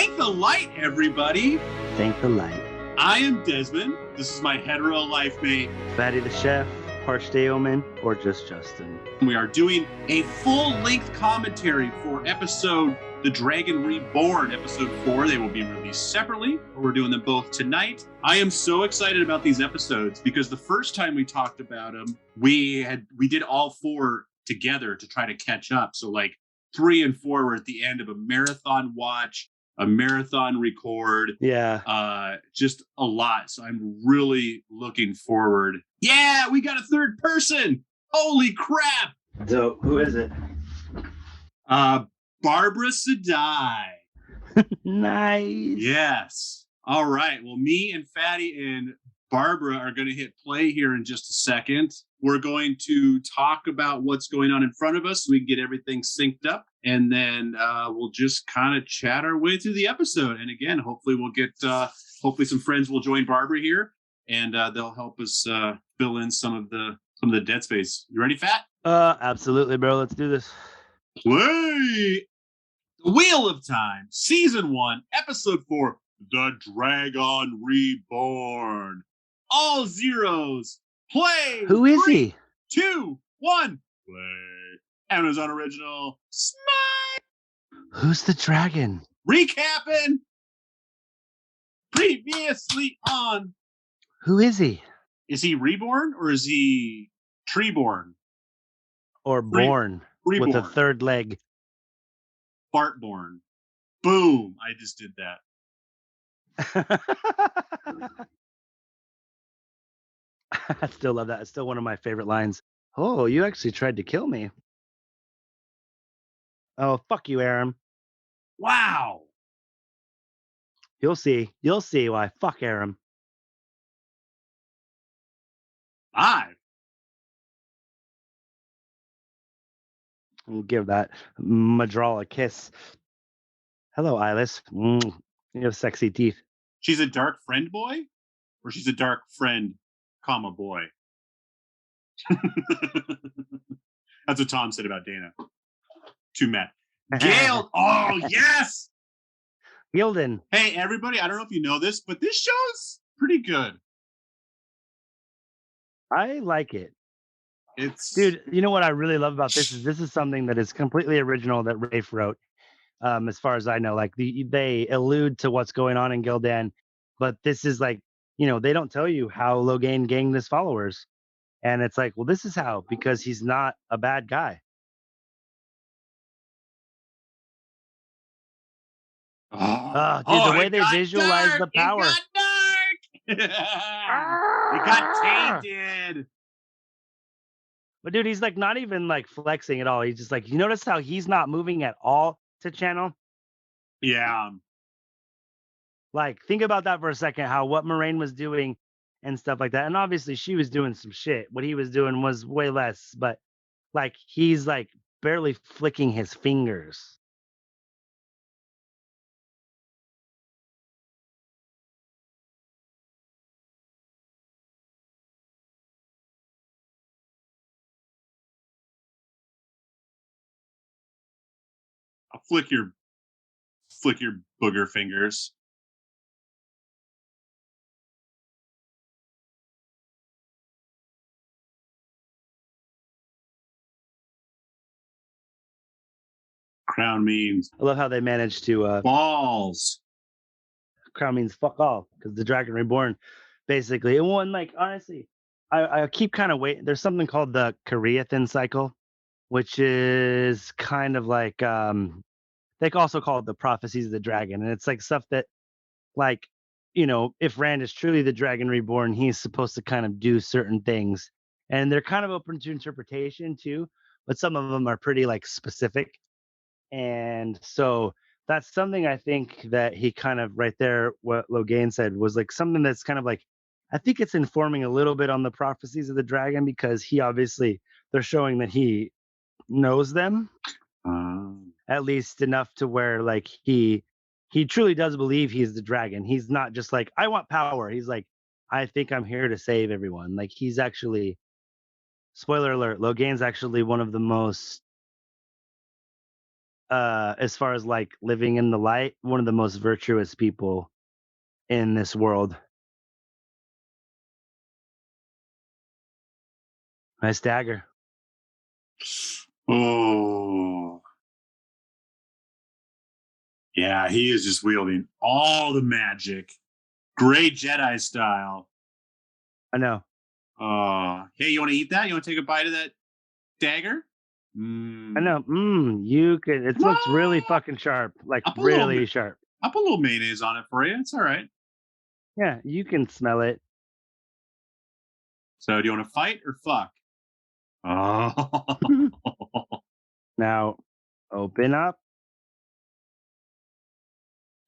Thank the light, everybody. Thank the light. I am Desmond. This is my hetero life mate, Fatty the chef, Parched Yeoman, or just Justin. We are doing a full-length commentary for episode The Dragon Reborn, episode 4. They will be released separately. We're doing them both tonight. I am so excited about these episodes because the first time we talked about them, we did all 4 together to try to catch up. So like 3 and 4 were at the end of a marathon watch, a marathon record. Yeah. Just a lot. So I'm really looking forward. Yeah, we got a third person. Holy crap. So who is it? Barbara Sedai. Nice. Yes. All right. Well, me and Fatty and Barbara are going to hit play here in just a second. We're going to talk about what's going on in front of us so we can get everything synced up. And then we'll just kind of chat our way through the episode. And again, hopefully we'll get, hopefully some friends will join Barbara here and they'll help us fill in some of the dead space. You ready, Fat? Absolutely, bro. Let's do this. Play! The Wheel of Time, Season 1, Episode 4, The Dragon Reborn. All zeros. Play! Who is 3, he? 2, 1, play. Amazon Original. Smile! Who's the dragon? Recapping! Previously on. Who is he? Is he reborn or is he treeborn? Or born Reborn. with a third leg? Bartborn. Boom. I just did that. I still love that. It's still one of my favorite lines. Oh, you actually tried to kill me. Oh, fuck you, Aram. Wow. You'll see. You'll see why. Fuck Aram. 5. I'll give that Madral a kiss. Hello, Eyeless. You have sexy teeth. She's a dark friend boy? Or she's a dark friend, comma, boy? That's what Tom said about Dana. To Matt. Gail! Oh, yes! Gildan. Hey, everybody, I don't know if you know this, but this show's pretty good. I like it. Dude, you know what I really love about this is something that is completely original that Rafe wrote. As far as I know, like they allude to what's going on in Gildan, but this is like, they don't tell you how Logain gained his followers. And it's like, well, this is how, because he's not a bad guy. The way they visualize the power. It got dark. It got tainted. But dude, he's like not even like flexing at all. He's just like, you notice how he's not moving at all to channel? Yeah. Like, think about that for a second, what Moraine was doing and stuff like that. And obviously she was doing some shit. What he was doing was way less, but like he's like barely flicking his fingers. I'll flick your booger fingers. Crown means. I love how they managed to balls. Crown means fuck off, because the Dragon Reborn, basically. And one, like, honestly, I keep kind of waiting. There's something called the Koreathan cycle, which is kind of like they also call it the prophecies of the dragon, and it's like stuff that, like, if Rand is truly the Dragon Reborn, he's supposed to kind of do certain things, and they're kind of open to interpretation too, but some of them are pretty like specific. And so that's something I think that he kind of right there, what Logain said was like something that's kind of like, I think it's informing a little bit on the prophecies of the dragon, because he obviously, they're showing that he knows them at least enough to where like he truly does believe he's the dragon. He's not just like, I want power. He's like, I think I'm here to save everyone. Like, he's actually, spoiler alert, Logain's actually one of the most as far as like living in the light, one of the most virtuous people in this world. Nice dagger. Oh, yeah, he is just wielding all the magic. Great Jedi style. I know. Hey, you want to eat that? You want to take a bite of that dagger? I Mm. know. You could. It looks really What? fucking sharp. Like I'll put a little, really sharp. I'll put a little mayonnaise on it for you. It's all right. Yeah, you can smell it. So, do you want to fight or fuck? Oh, Now, open up.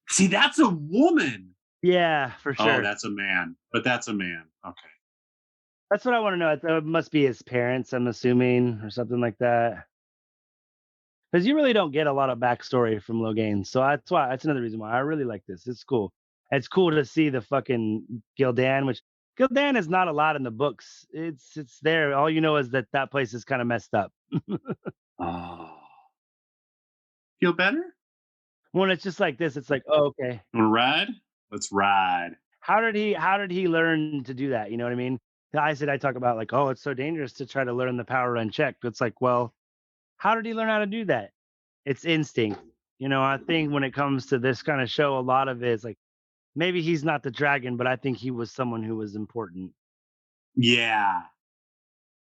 see, that's a woman. Yeah, for Oh, sure. that's a man. But that's a man. Okay. That's what I want to know. It must be his parents, I'm assuming, or something like that. Because you really don't get a lot of backstory from Logain. So that's another reason why I really like this. It's cool. It's cool to see the fucking Gildan, which Gildan is not a lot in the books. It's there. All you know is that that place is kind of messed up. Oh, feel better? When it's just like this, it's like, oh, okay. Want to ride? Let's ride. How did he learn to do that? You know what I mean? I talk about like, oh, it's so dangerous to try to learn the power unchecked. It's like, well, how did he learn how to do that? It's instinct. I think when it comes to this kind of show, a lot of it is like maybe he's not the dragon, but I think he was someone who was important. Yeah.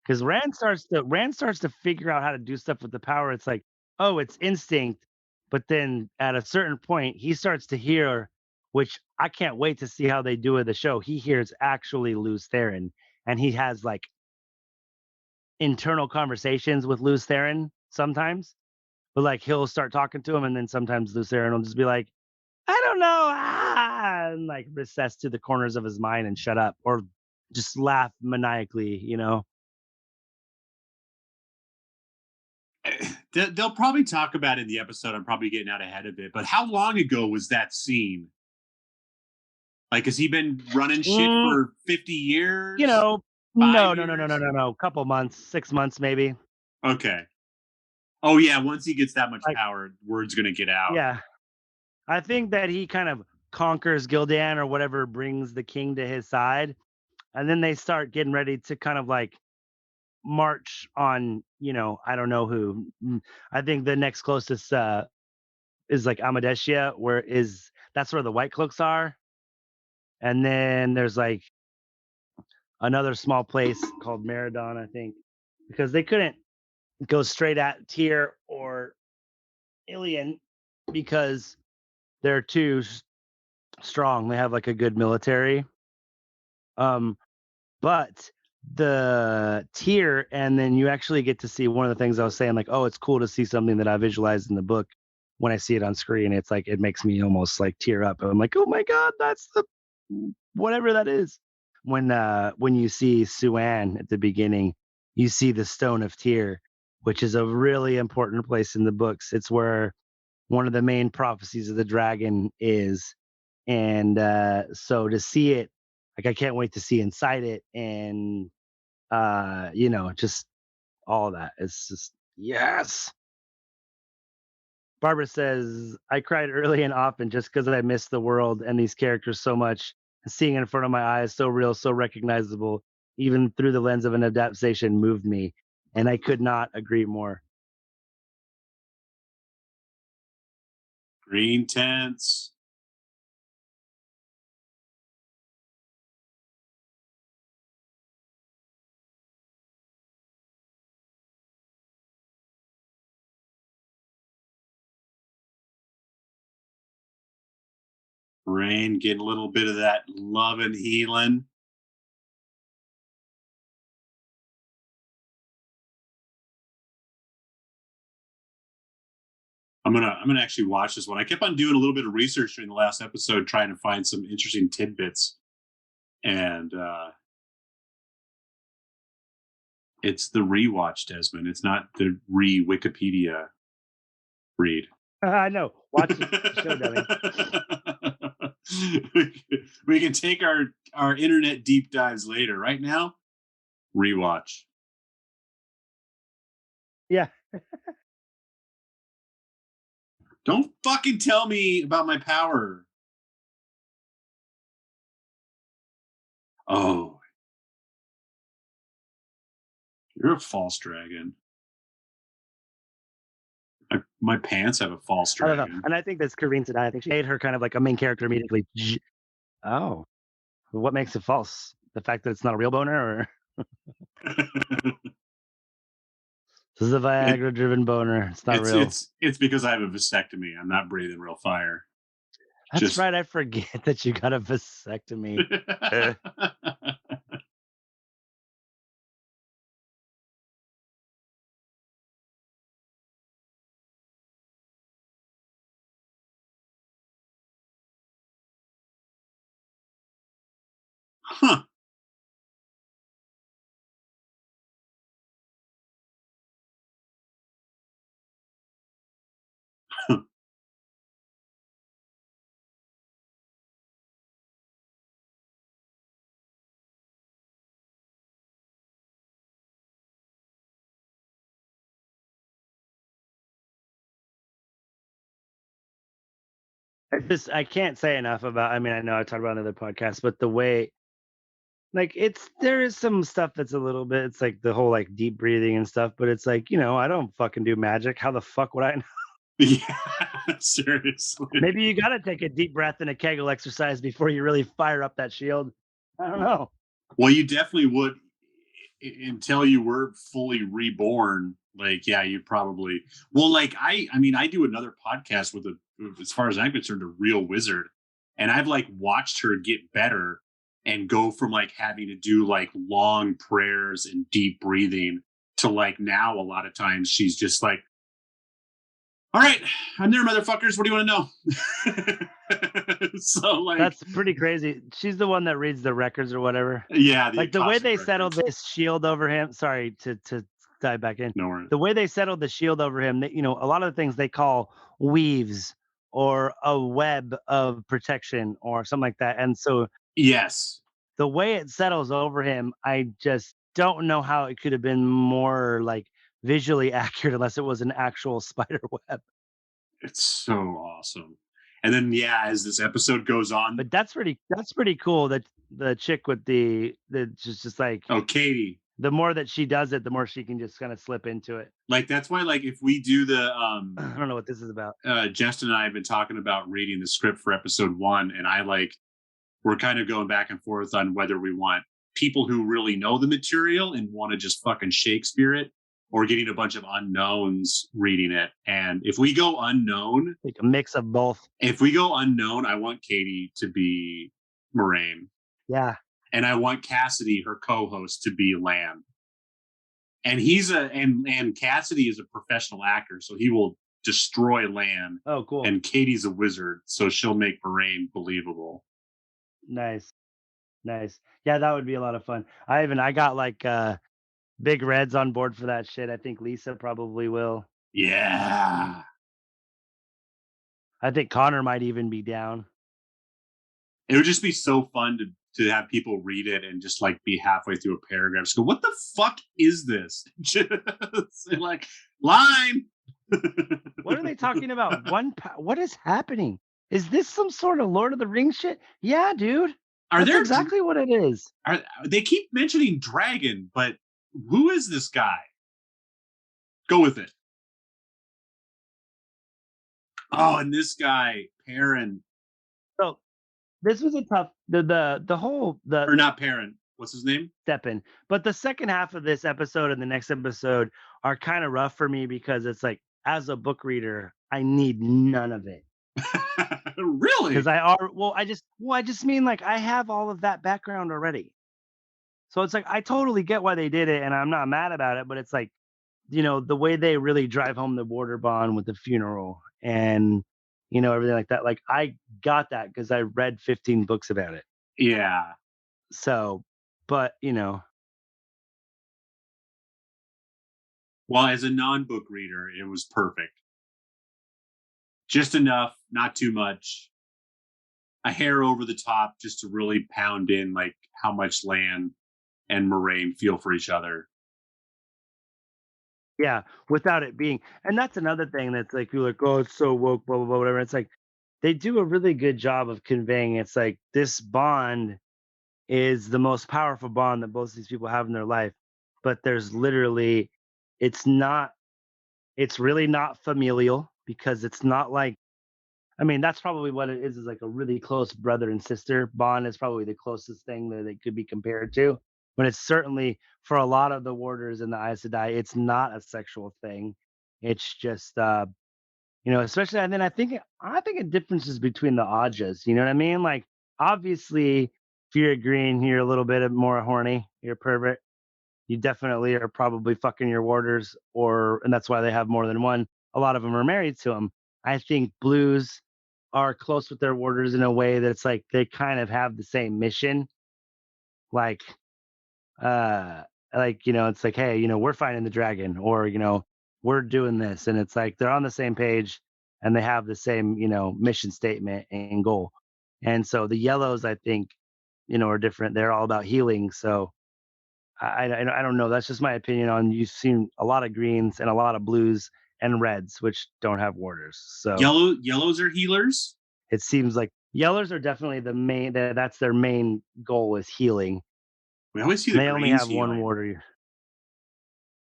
Because Rand starts to figure out how to do stuff with the power. It's like, oh, it's instinct. But then at a certain point, he starts to hear, which I can't wait to see how they do with the show. He hears actually Luz Theron, and he has like internal conversations with Luz Theron sometimes. But like he'll start talking to him, and then sometimes Luz Theron will just be like, I don't know, and like recess to the corners of his mind and shut up, or just laugh maniacally. They'll probably talk about it in the episode. I'm probably getting out ahead of it. But how long ago was that scene? Like, has he been running shit Mm, for 50 you years? know, no, 5 no, no, no, no, years? no, no. Couple months, 6 months, maybe. Okay. Oh, yeah. Once he gets that much Like, power, word's going to get out. yeah, I think that he kind of conquers Gildan or whatever brings the king to his side, and then they start getting ready to kind of like march on. I don't know who. I think the next closest is like Amadesia, where is that's where the White Cloaks are, and then there's like another small place called Meridon, I think, because they couldn't go straight at Tyr or Ilian because they're too strong. They have like a good military. Um, but the Tyr, and then you actually get to see one of the things I was saying, like, oh, it's cool to see something that I visualized in the book. When I see it on screen, it's like it makes me almost like tear up. I'm like, oh my god, that's the whatever that is. When you see Suan at the beginning, you see the Stone of Tyr, which is a really important place in the books. It's where one of the main prophecies of the dragon is. And so to see it, like I can't wait to see inside it, and just all that. It's just yes. Barbara says, I cried early and often just because I miss the world and these characters so much. Seeing it in front of my eyes, so real, so recognizable, even through the lens of an adaptation, moved me. And I could not agree more. Green tents. Rain, getting a little bit of that love and healing. I'm gonna actually watch this one. I kept on doing a little bit of research during the last episode, trying to find some interesting tidbits, and it's the rewatch, Desmond. It's not the Wikipedia read. I know. Watch the show, dummy. We can take our internet deep dives later. Right now, rewatch. Yeah. Don't fucking tell me about my power. Oh, you're a false dragon. My pants have a false I don't know. dragon. And I think that's Kareen Sedai. I think she made her kind of like a main character immediately. Oh, what makes it false? The fact that it's not a real boner, or this is a It, Viagra-driven boner? It's not real. it's because I have a vasectomy. I'm not breathing real fire. That's right. I forget that you got a vasectomy. Huh. I can't say enough about. I mean, I know I talked about it on other podcasts, but the way, like, there is some stuff that's a little bit. It's like the whole like deep breathing and stuff, but it's like, I don't fucking do magic. How the fuck would I know? Yeah, seriously. Maybe you got to take a deep breath and a Kegel exercise before you really fire up that shield. I don't know. Well, you definitely would until you were fully reborn. Like, yeah, you probably. Well, like I mean, I do another podcast with as far as I'm concerned, a real wizard, and I've like watched her get better and go from like having to do like long prayers and deep breathing to like now a lot of times she's just like, all right, I'm there, motherfuckers. What do you want to know? So like, That's pretty crazy. She's the one that reads the records or whatever. yeah, Like the way Akashic they records. settled this shield over him. Sorry to dive back in. No worries. The way they settled the shield over him, a lot of the things they call weaves or a web of protection or something like that. And so Yes, the way it settles over him, I just don't know how it could have been more like visually accurate unless it was an actual spider web. it's so awesome. And then yeah, as this episode goes on, But that's pretty cool that the chick with the just like oh Katie, the more that she does it, the more she can just kind of slip into it. like that's why like if we do the I don't know what this is about. Justin and I have been talking about reading the script for episode 1, and I like we're kind of going back and forth on whether we want people who really know the material and want to just fucking Shakespeare it, or getting a bunch of unknowns reading it. And if we go unknown, Like a mix of both. I want Katie to be Moraine. Yeah. And I want Cassidy, her co-host, to be Lan. And and Cassidy is a professional actor, so he will destroy Lan. Oh, cool. And Katie's a wizard, so she'll make Moraine believable. Nice. Yeah, that would be a lot of fun. I got like big reds on board for that shit. I think Lisa probably will. Yeah. I think Connor might even be down. It would just be so fun to have people read it and just like be halfway through a paragraph. Just go, what the fuck is this? Just like line. What are they talking about? What is happening? Is this some sort of Lord of the Rings shit? Yeah, dude. That's exactly what it is. They keep mentioning dragon, but who is this guy? Go with it. Oh, and this guy, Perrin. So this was a tough the whole or not Perrin. What's his name? Steppen. But the second half of this episode and the next episode are kind of rough for me because it's like, as a book reader, I need none of it. Really? Because I just mean like I have all of that background already. So it's like I totally get why they did it, and I'm not mad about it. But it's like, the way they really drive home the border bond with the funeral and everything like that. Like I got that because I read 15 books about it. Yeah. So, but well, as a non-book reader, it was perfect. Just enough, not too much. A hair over the top, just to really pound in like how much Lan and Moraine feel for each other. Yeah, without it being, and that's another thing that's like you're like, oh, it's so woke, blah blah blah, whatever. It's like they do a really good job of conveying. It's like this bond is the most powerful bond that both of these people have in their life, but there's literally, it's not, it's really not familial because it's not like, I mean, that's probably what it is like a really close brother and sister bond is probably the closest thing that it could be compared to. But it's certainly for a lot of the warders in the Aes Sedai, it's not a sexual thing. It's just especially, and then I think it differences between the Ajas, you know what I mean? Like obviously if you're green, you're a little bit more horny, you're a pervert. You definitely are probably fucking your warders, or and that's why they have more than one. A lot of them are married to them. I think blues are close with their warders in a way that it's like they kind of have the same mission. Like, uh, it's like, hey, we're fighting the dragon, or we're doing this, and it's like they're on the same page and they have the same, mission statement and goal. And so the yellows, I think, are different. They're all about healing. So I don't know. That's just my opinion on. You've seen a lot of greens and a lot of blues and reds, which don't have warders. So Yellows are healers. it seems like yellows are definitely the main. That's their main goal is healing, We always see and the they only greens have one healing. warder.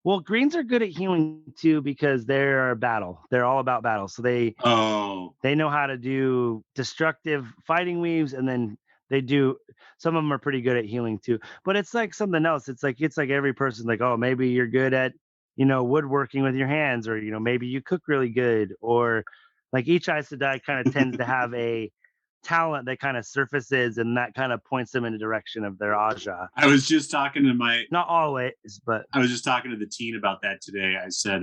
Well, greens are good at healing too because they're battle. They're all about battle. So Oh, they know how to do destructive fighting weaves, and then they do, some of them are pretty good at healing too. But it's like something else. It's like every person, like, oh, maybe you're good at woodworking with your hands, or maybe you cook really good, or like each Aes Sedai kind of tends to have a talent that kind of surfaces, and that kind of points them in the direction of their Aja. I was just talking to my Not always, but I was just talking to the teen about that today. I said,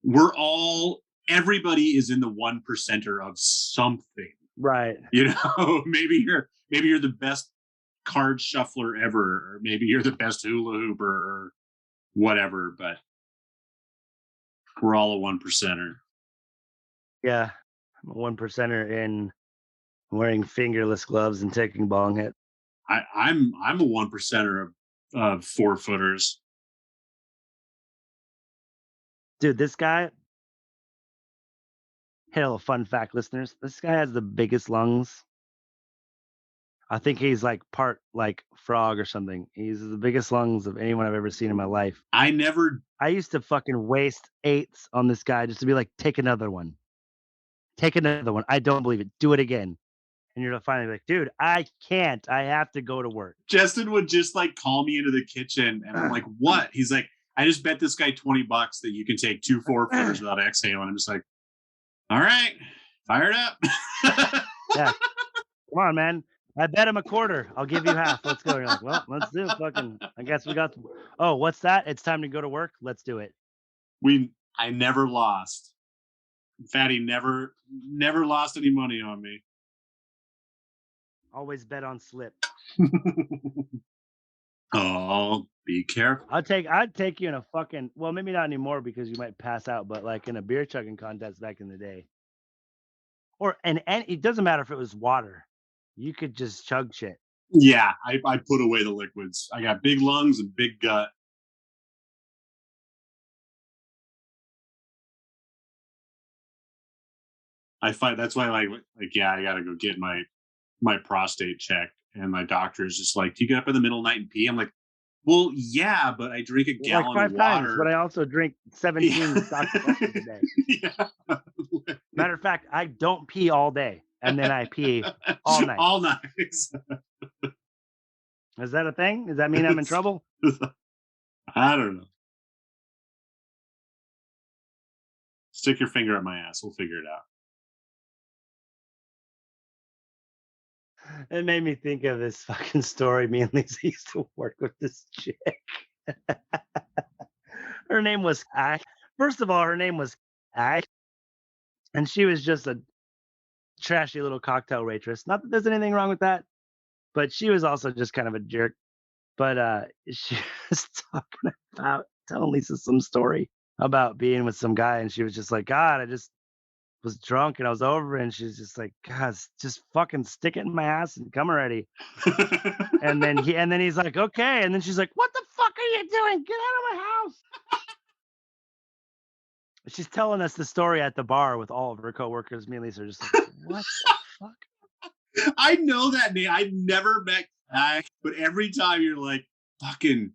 we're all everybody is in the 1%er of something. right. Maybe you're the best card shuffler ever, or maybe you're the best hula hooper or whatever, but we're all a 1%er. Yeah. I'm a 1%er in wearing fingerless gloves and taking bong hits. I'm a 1%er of 4-footers. Dude, this guy, hey, a little fun fact, listeners. This guy has the biggest lungs. I think he's like part like frog or something. He's the biggest lungs of anyone I've ever seen in my life. I never I used to fucking waste eights on this guy just to be like, take another one. Take another one. I don't believe it. Do it again. And you're finally like, dude, I can't. I have to go to work. Justin would just like call me into the kitchen, and I'm like, what? He's like, I just bet this guy $20 that you can take 2 4-footers without exhaling. I'm just like, all right, fire it up. Yeah. Come on, man. I bet him a quarter. I'll give you half. Let's go. You're like, well, let's do it. Fucking, I guess we got. Oh, what's that? It's time to go to work. Let's do it. I never lost. Fatty never lost any money on me. Always bet on slip. Oh, be careful. I'd take you in a fucking, well, maybe not anymore because you might pass out, but like in a beer chugging contest back in the day. Or and it doesn't matter if it was water. You could just chug shit. Yeah, I put away the liquids. I got big lungs and big gut. I fight. That's why, yeah, I gotta go get my prostate checked, and my doctor is just like, "Do you get up in the middle of the night and pee?" I'm like, "Well, yeah, but I drink a Like gallon of 5 times, but water." I also drink 17 Dr. Peppers a day. Yeah. Matter of fact, I don't pee all day, and then I pee all night. All night. Is that a thing? Does that mean I'm in trouble? I don't know. Stick your finger up my ass. We'll figure it out. It made me think of this fucking story. Me and Lisa used to work with this chick. Her name was Ash. First of all, her name was Ash, and she was just a trashy little cocktail waitress. Not that there's anything wrong with that, but she was also just kind of a jerk. But she was talking about telling Lisa some story about being with some guy, and she was just like, God, I just was drunk and I was over, and she's just like, God, just fucking stick it in my ass and come already. And then he's like, okay. And then she's like, what the fuck are you doing? Get out of my house. She's telling us the story at the bar with all of her coworkers. Me and Lisa are just like, what the fuck? I know that name. I never met Kai, but every time you're like, fucking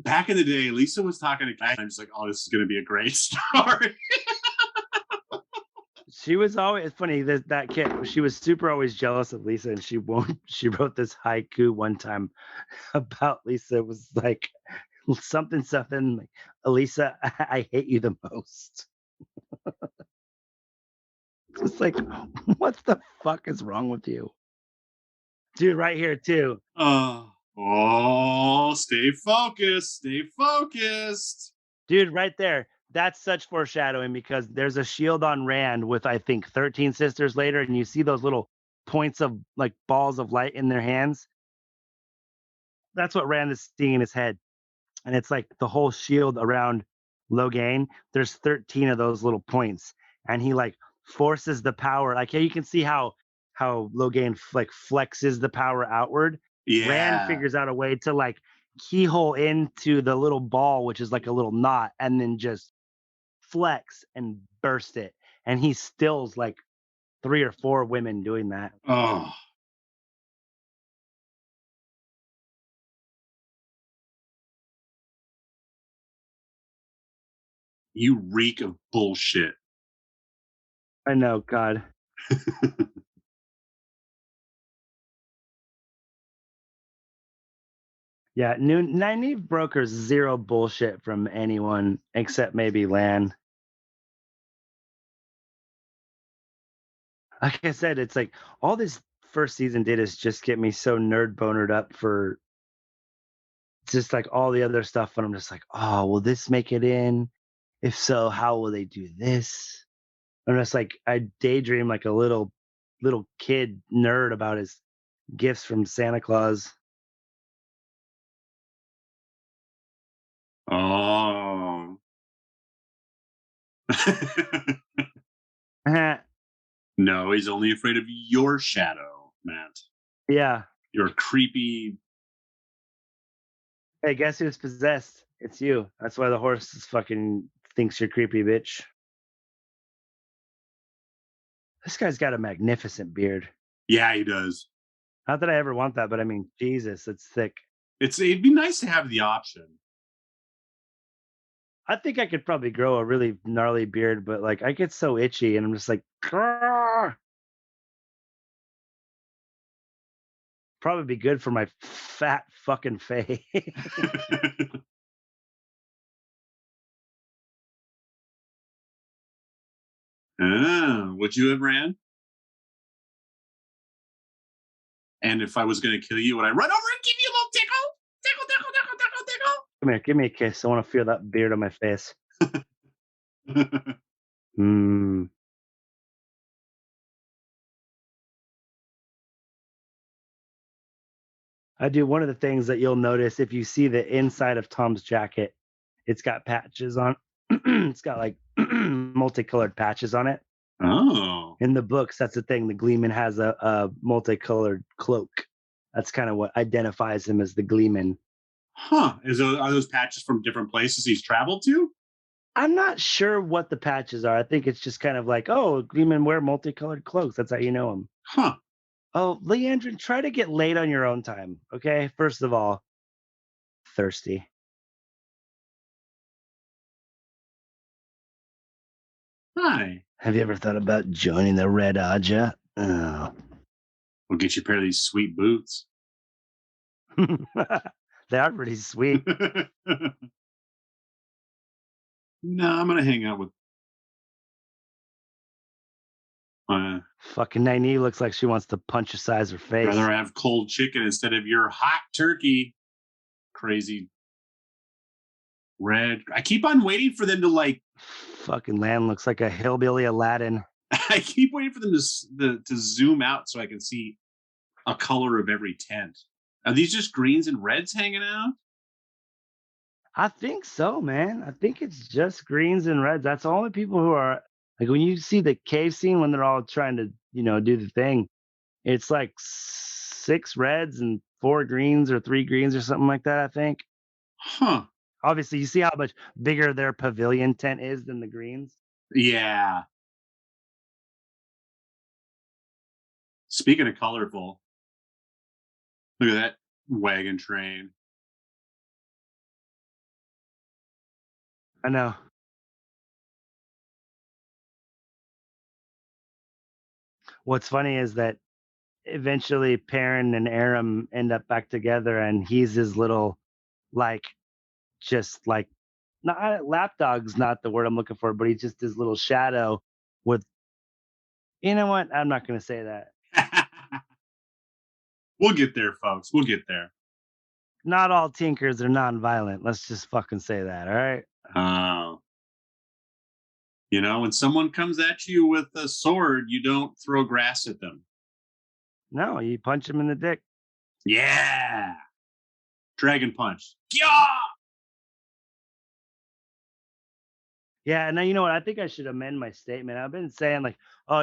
back in the day, Lisa was talking to Kai. I'm just like, oh, this is going to be a great story. She was always funny. That kid, she was super always jealous of Lisa, and she won't. She wrote this haiku one time about Lisa. It was like something like, Elisa, I hate you the most. It's like, what the fuck is wrong with you? Dude, right here too. Oh, stay focused. Stay focused. Dude, right there. That's such foreshadowing because there's a shield on Rand with, I think, 13 sisters later, and you see those little points of like balls of light in their hands. That's what Rand is seeing in his head. And it's like the whole shield around Logain. There's 13 of those little points, and he like forces the power. Like, yeah, you can see how Logain like flexes the power outward. Rand Yeah. figures out a way to like keyhole into the little ball, which is like a little knot, and then just flex and burst it. And he stills like 3 or 4 women doing that. Oh, you reek of bullshit. I know, God. Yeah, Nynaeve brokers zero bullshit from anyone except maybe Lan. Like I said, it's like all this first season did is just get me so nerd bonered up for just like all the other stuff. And I'm just like, oh, will this make it in? If so, how will they do this? I'm just like, I daydream like a little kid nerd about his gifts from Santa Claus. Oh. No, he's only afraid of your shadow, Matt. Yeah. Your creepy. Hey, guess who's possessed? It's you. That's why the horse is fucking thinks you're creepy, bitch. This guy's got a magnificent beard. Yeah, he does. Not that I ever want that, but I mean, Jesus, it's thick. It'd be nice to have the option. I think I could probably grow a really gnarly beard, but like I get so itchy and I'm just like, "Grr." Probably be good for my fat fucking face. Would you have ran? And if I was going to kill you, would I run over and give you a little tickle? Tickle, tickle, tickle, tickle, tickle. Come here, give me a kiss. I want to feel that beard on my face. Mm. I do one of the things that you'll notice if you see the inside of Tom's jacket, it's got patches on. It's got like multicolored patches on it. Oh. In the books, that's the thing. The Gleeman has a multicolored cloak. That's kind of what identifies him as the Gleeman. Huh. Are those patches from different places he's traveled to? I'm not sure what the patches are. I think it's just kind of like, oh, Gleeman wear multicolored cloaks. That's how you know him. Huh. Oh, Leandrin, try to get laid on your own time. Okay. First of all, thirsty. Hi. Have you ever thought about joining the Red Aja? Oh. We'll get you a pair of these sweet boots. They are pretty sweet. No, I'm going to hang out with Fucking Nynaeve looks like she wants to punch a size her face. rather have cold chicken instead of your hot turkey. Crazy red. I keep on waiting for them to like. Fucking Lan looks like a hillbilly Aladdin. I keep waiting for them to zoom out so I can see a color of every tent. Are these just greens and reds hanging out? I think so, man. I think it's just greens and reds. That's the only people who are like when you see the cave scene when they're all trying to, do the thing. It's like 6 reds and 4 greens or 3 greens or something like that, I think. Huh. Obviously, you see how much bigger their pavilion tent is than the greens. Yeah. Speaking of colorful, look at that wagon train. I know. What's funny is that eventually Perrin and Aram end up back together, and he's his little, like, just like, not lapdog's not the word I'm looking for, but he's just his little shadow with, you know what? I'm not going to say that. We'll get there, folks. We'll get there. Not all tinkers are non-violent. Let's just fucking say that. All right. Oh. When someone comes at you with a sword, you don't throw grass at them. No, you punch him in the dick. Yeah. Dragon punch. Yeah. Yeah, and you know what? I think I should amend my statement. I've been saying like, oh,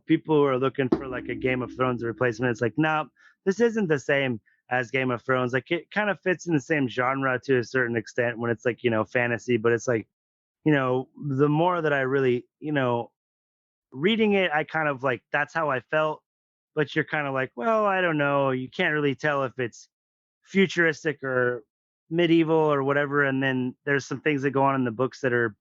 people who are looking for like a Game of Thrones replacement. It's like, no, this isn't the same as Game of Thrones. Like, it kind of fits in the same genre to a certain extent when it's like, fantasy, but it's like, the more that I really, reading it, I kind of like that's how I felt. But you're kind of like, well, I don't know. You can't really tell if it's futuristic or medieval or whatever. And then there's some things that go on in the books that are,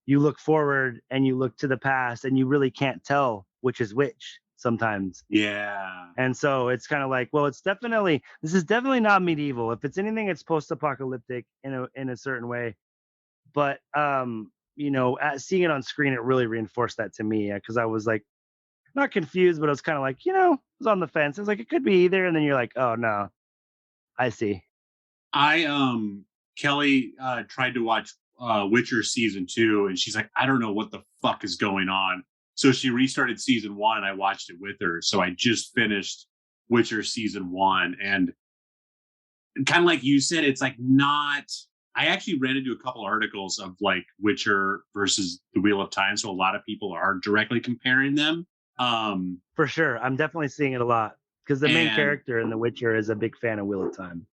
you look forward and you look to the past and you really can't tell which is which sometimes. Yeah. And so it's kind of like, well, this is definitely not medieval. If it's anything, it's post-apocalyptic in a certain way. But seeing it on screen, it really reinforced that to me because I was like not confused, but I was kind of like, I was on the fence. I was like, it could be either, and then you're like, oh no, I see. Kelly tried to watch Witcher season 2, and she's like, I don't know what the fuck is going on. So she restarted season 1, and I watched it with her. So I just finished Witcher season 1, and kind of like you said, it's like not. I actually ran into a couple articles of like Witcher versus the Wheel of Time, so a lot of people are directly comparing them. For sure, I'm definitely seeing it a lot because the main And character in The Witcher is a big fan of Wheel of Time.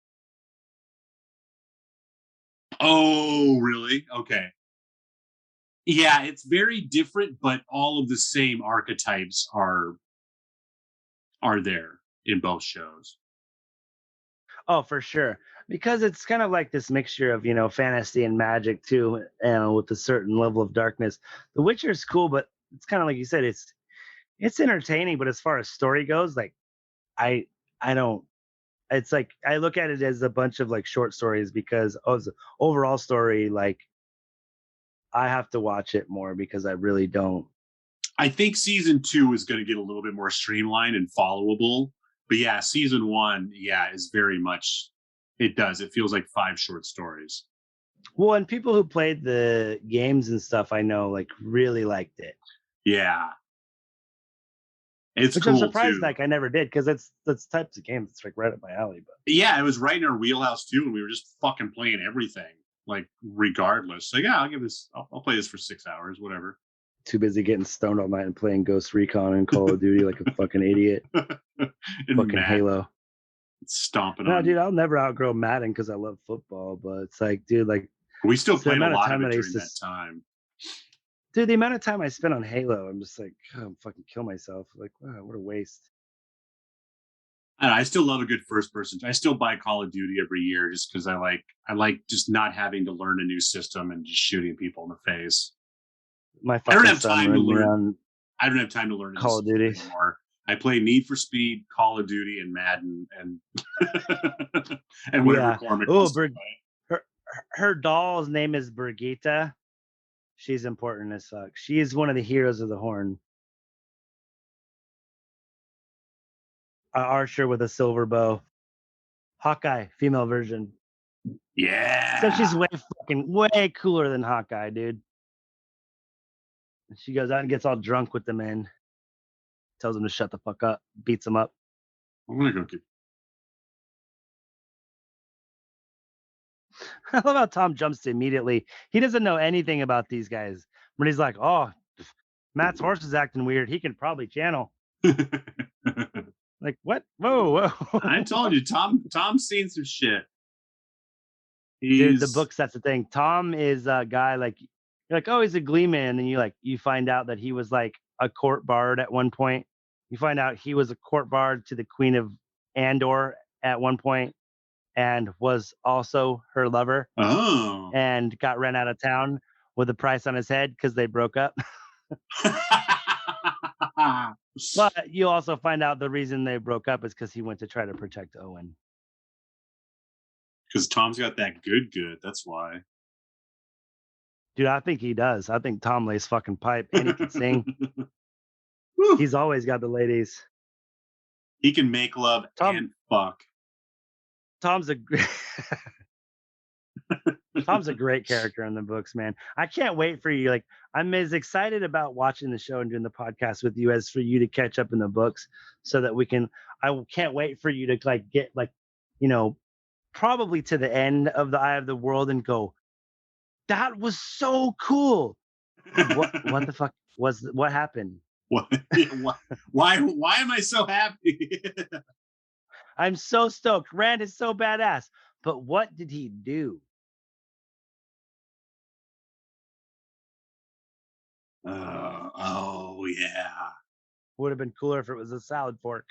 oh, really? Okay. Yeah, it's very different, but all of the same archetypes are there in both shows. Oh, for sure. Because it's kind of like this mixture of, fantasy and magic too, with a certain level of darkness. The Witcher is cool, but it's kind of like you said, it's entertaining, but as far as story goes, like I I don't it's like I look at it as a bunch of like short stories because of the overall story, like I have to watch it more because I really don't. I think season 2 is going to get a little bit more streamlined and followable. But yeah, season 1, yeah, is very much it does. It feels like 5 short stories. Well, and people who played the games and stuff I know like really liked it. Yeah. It's Which cool I'm surprised too. like I never did because that's types of games. It's like right up my alley. But Yeah, it was right in our wheelhouse too, and we were just fucking playing everything, like regardless. Like, yeah, I'll play this for 6 hours, whatever. too busy getting stoned all night and playing Ghost Recon and Call of Duty like a fucking idiot. Fucking Madden, Halo. stomping No, on. dude, I'll never outgrow Madden because I love football. But it's like, dude, like We still the played a amount of lot of time it that I during used to, that time. dude, the amount of time I spent on Halo, I'm just like, oh, I'm fucking kill myself. Like, wow, what a waste. I still love a good first person. I still buy Call of Duty every year just because I like just not having to learn a new system and just shooting people in the face. My I don't fucking have son time to ruined me learn. on I don't have time to learn a new Call of system Duty. anymore. I play Need for Speed, Call of Duty, and Madden, and and whatever Yeah. Cormac Oh, wants to play. her doll's name is Brigitte. She's important as fuck. She is one of the heroes of the Horn. Archer with a silver bow. Hawkeye, female version. Except Yeah. she's way cooler than Hawkeye, dude. She goes out and gets all drunk with the men, tells them to shut the fuck up, beats them up. I'm gonna go get. I love how Tom jumps to immediately. He doesn't know anything about these guys. When he's like, oh, Matt's horse is acting weird. He can probably channel. Like, what? Whoa. I told you, Tom's seen some shit. Dude, the He's books, that's the thing. Tom is a guy like you're like, oh, he's a gleeman, and you find out that he was like a court bard at one point. You find out he was a court bard to the Queen of Andor at one point, and was also her lover, oh. and got run out of town with a price on his head because they broke up. But you also find out the reason they broke up is because he went to try to protect Owen. Because Tom's got that good. That's why. Dude, I think he does. I think Tom lays fucking pipe and he can sing. Whew. He's always got the ladies. He can make love Tom- and fuck. Tom's a Tom's a great character in the books, man. I can't wait for you. Like, I'm as excited about watching the show and doing the podcast with you as for you to catch up in the books, so that we can. I can't wait for you to like get like, probably to the end of the Eye of the World and go, that was so cool. Dude, what the fuck what happened? Why am I so happy? I'm so stoked. Rand is so badass. But what did he do? Oh yeah. Would have been cooler if it was a salad fork.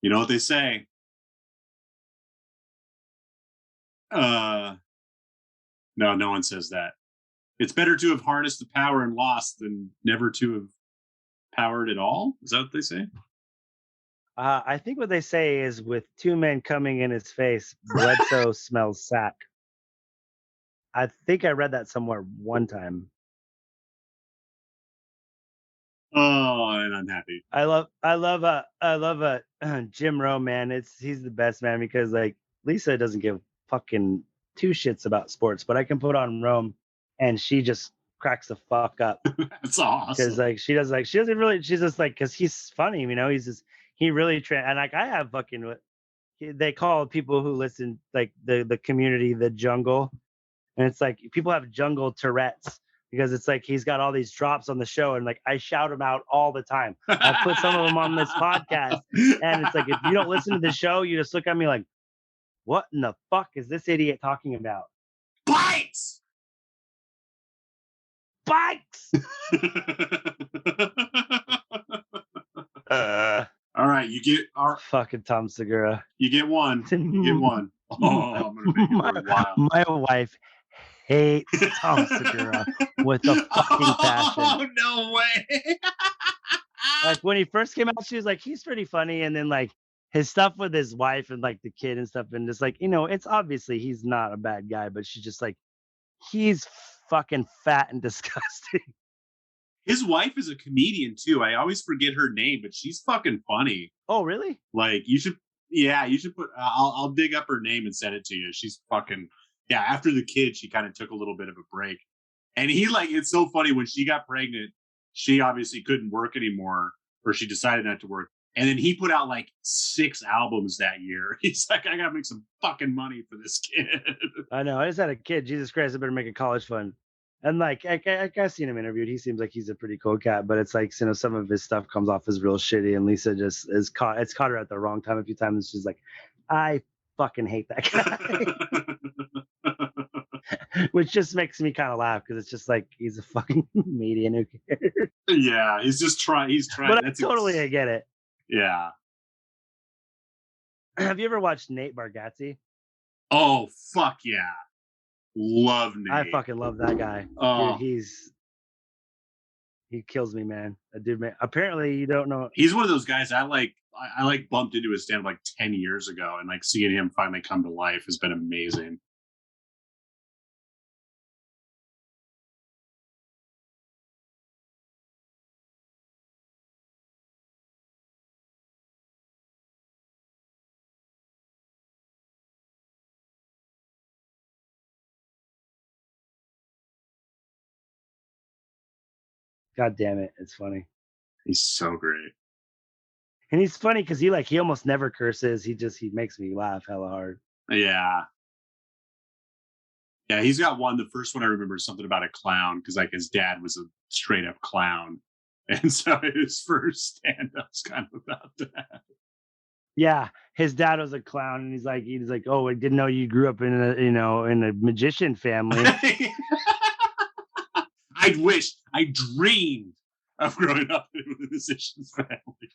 You know what they say? No one says that. It's better to have harnessed the power and lost than never to have powered at all. Is that what they say? I think what they say is, with two men coming in his face, Bledsoe smells sack. I think I read that somewhere one time. Oh, and I'm happy. I love Jim Rowe, man. He's the best, man, because like Lisa doesn't give fucking two shits about sports, but I can put on Rome and she just cracks the fuck up. That's awesome. Because like she doesn't really, she's just like, because he's funny, he really and like I have fucking, they call people who listen like the community the jungle, and it's like people have jungle Tourette's, because it's like he's got all these drops on the show, and like I shout them out all the time. I'll put some of them on this podcast, and it's like, if you don't listen to the show, you just look at me like, what in the fuck is this idiot talking about? Bikes. All right, you get our fucking Tom Segura. You get one. You get one. Oh, I'm gonna make it worth while. My wife hates Tom Segura with a fucking passion. Oh, no way. Like when he first came out, she was like, he's pretty funny. And then like his stuff with his wife and like the kid and stuff, and just like, it's obviously he's not a bad guy, but she's just like, he's fucking fat and disgusting. His wife is a comedian too. I always forget her name, but she's fucking funny. Oh, really? Like you should put. I'll dig up her name and send it to you. She's fucking After the kid, she kind of took a little bit of a break, and it's so funny when she got pregnant. She obviously couldn't work anymore, or she decided not to work. And then he put out like 6 albums that year. He's like, I gotta make some fucking money for this kid. I know. I just had a kid. Jesus Christ, I better make a college fund. And like, I've seen him interviewed. He seems like he's a pretty cool cat, but it's like, some of his stuff comes off as real shitty. And Lisa just it's caught her at the wrong time a few times. She's like, I fucking hate that guy. Which just makes me kind of laugh, because it's just like, he's a fucking comedian who cares. Yeah, he's trying. But I get it. Yeah. Have you ever watched Nate Bargatze? Oh, fuck yeah. Love Nate. I fucking love that guy. Oh. Dude, he kills me, man. That dude, man. Apparently you don't know. He's one of those guys I bumped into his stand like 10 years ago, and like seeing him finally come to life has been amazing. God damn it. It's funny. He's so great. And he's funny because he almost never curses. He makes me laugh hella hard. Yeah. Yeah, he's got one. The first one I remember is something about a clown, because like his dad was a straight up clown. And so his first stand-up's kind of about that. Yeah, his dad was a clown, and he's like, "Oh, I didn't know you grew up in a magician family." I dreamed of growing up in a musician's family.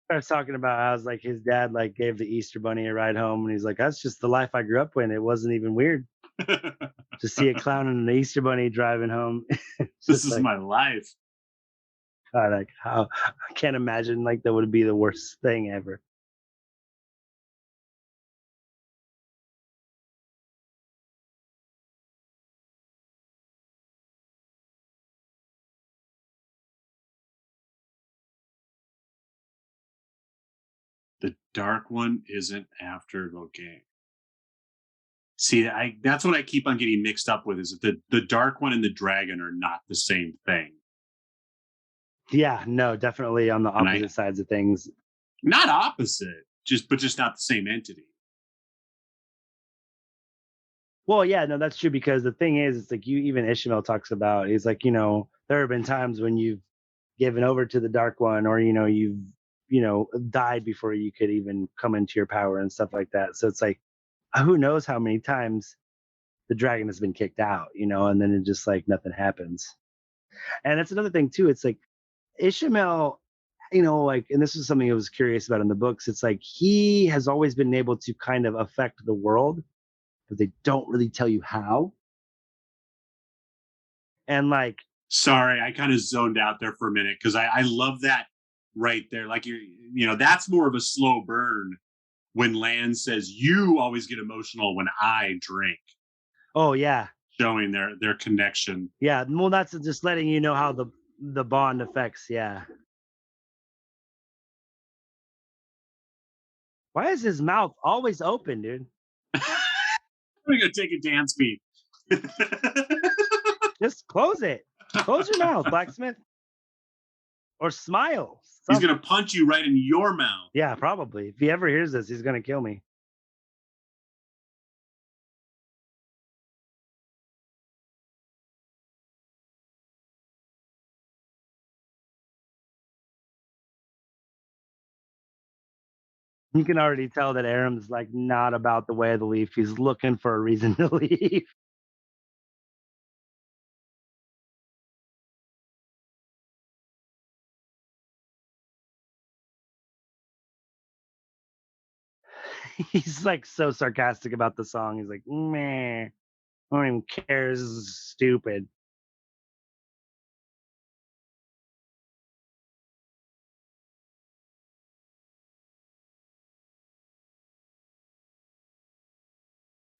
Starts talking about how it's like his dad like gave the Easter Bunny a ride home, and he's like, "That's just the life I grew up in. It wasn't even weird to see a clown and an Easter Bunny driving home." It's This just is like, my life. God, like how I can't imagine like that would be the worst thing ever. The dark one isn't after Logain. See, that's what I keep on getting mixed up with is that the dark one and the dragon are not the same thing. Yeah, no, definitely on the And I opposite sides of things. not opposite, just not the same entity. Well, yeah, no, that's true because the thing is, it's like you even Ishmael talks about. He's like, there have been times when you've given over to the dark one, or you've died before you could even come into your power and stuff like that. So it's like, who knows how many times the dragon has been kicked out, and then it just like nothing happens. And that's another thing too. It's like Ishmael, like, and this is something I was curious about in the books. It's like he has always been able to kind of affect the world, but they don't really tell you how. And like, Sorry, I kind of zoned out there for a minute because I love that right there. Like that's more of a slow burn when Land says you always get emotional when I drink, oh yeah, showing their connection. yeah. Well, that's just letting you know how the bond affects. Yeah. Why is his mouth always open, dude? We're gonna take a dance beat. Just close it. Close your mouth, blacksmith, or smile. He's gonna punch you right in your mouth. Yeah, probably. If he ever hears this, he's gonna kill me. You can already tell that Aram's like not about the way of the leaf. He's looking for a reason to leave. He's like so sarcastic about the song. He's like, meh, I don't even care. This is stupid.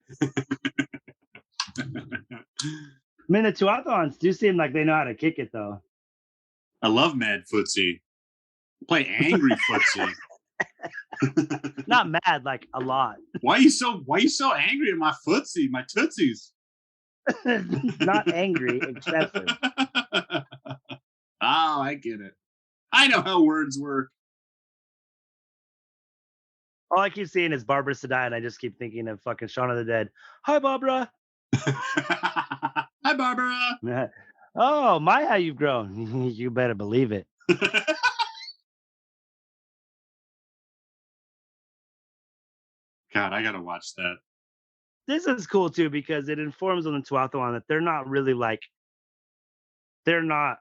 I mean, the Tuathons do seem like they know how to kick it though. I love Mad Footsie. Play angry Footsie. Not mad, like a lot. Why are you so angry at my Footsie, my Tootsies? Not angry, excessive. Oh, I get it. I know how words work. All I keep seeing is Barbara Sedai, and I just keep thinking of fucking Shaun of the Dead. Hi, Barbara. Hi, Barbara. Oh, my, how you've grown. You better believe it. God, I gotta watch that. This is cool too because it informs on the Tuatha that they're not really like they're not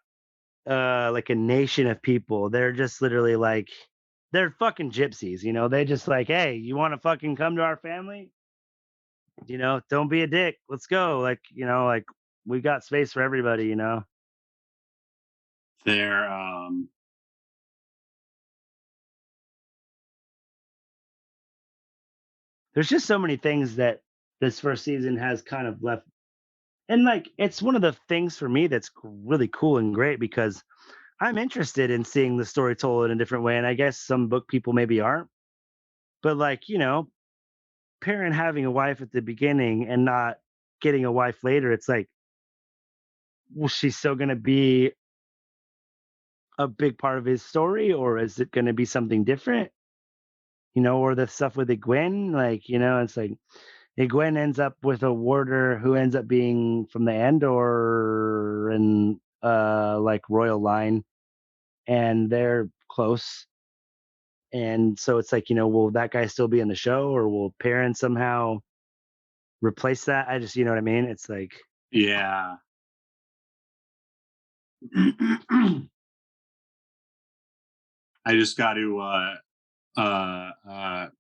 like a nation of people. They're just literally like they're fucking gypsies, They just like, hey, you want to fucking come to our family? Don't be a dick. Let's go. Like we got space for everybody. They're There's just so many things that this first season has kind of left. And like it's one of the things for me that's really cool and great because I'm interested in seeing the story told in a different way. And I guess some book people maybe aren't. But like, parent having a wife at the beginning and not getting a wife later, it's like, well, she's still gonna be a big part of his story, or is it gonna be something different? Or the stuff with Egwene, like, it's like Egwene ends up with a warder who ends up being from the Andor and like royal line, and they're close. And so it's like, will that guy still be in the show, or will Perrin somehow replace that? I just, you know what I mean? It's like, Yeah. I just got to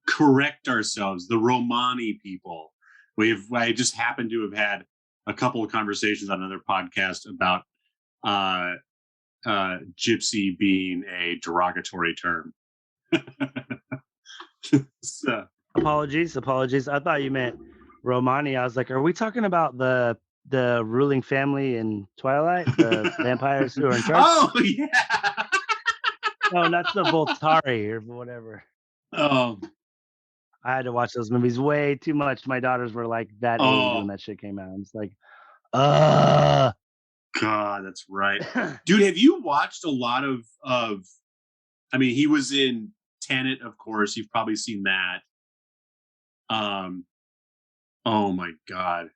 correct ourselves. The Romani people. I just happen to have had a couple of conversations on another podcast about gypsy being a derogatory term. So, apologies. I thought you meant Romani. I was like, are we talking about the ruling family in Twilight, the vampires who are in charge? oh yeah. No, not the Voltari or whatever. Oh, I had to watch those movies way too much. My daughters were like that age when that shit came out. I was like, God, that's right. Dude, have you watched a lot of I mean, he was in Tenet, of course. You've probably seen that. Oh my God.